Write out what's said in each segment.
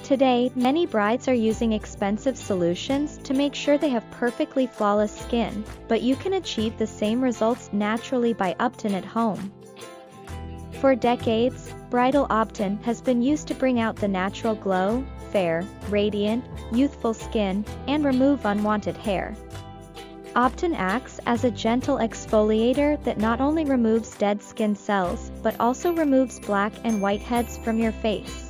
Today, many brides are using expensive solutions to make sure they have perfectly flawless skin, but you can achieve the same results naturally by Ubtan at home. For decades, Bridal Ubtan has been used to bring out the natural glow, fair, radiant, youthful skin, and remove unwanted hair. Ubtan acts as a gentle exfoliator that not only removes dead skin cells but also removes black and whiteheads from your face.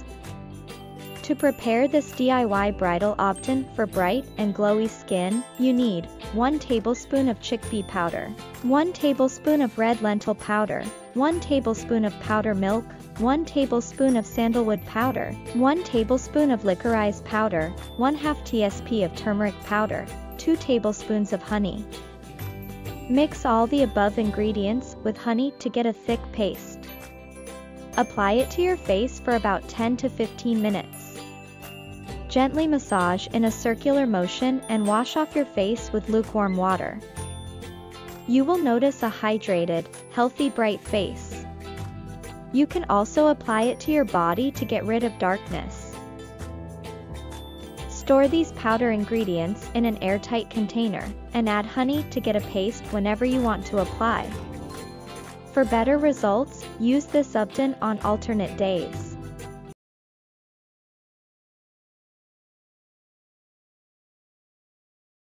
To prepare this DIY Bridal Ubtan for bright and glowy skin, you need 1 tablespoon of chickpea powder, 1 tablespoon of red lentil powder, 1 tablespoon of powder milk, 1 tablespoon of sandalwood powder, 1 tablespoon of liquorized powder, 1/2 tsp of turmeric powder, 2 tablespoons of honey. Mix all the above ingredients with honey to get a thick paste. Apply it to your face for about 10 to 15 minutes. Gently massage in a circular motion and wash off your face with lukewarm water. You will notice a hydrated, healthy, bright face. You can also apply it to your body to get rid of darkness. Store these powder ingredients in an airtight container, and add honey to get a paste whenever you want to apply. For better results, use this Ubtan on alternate days.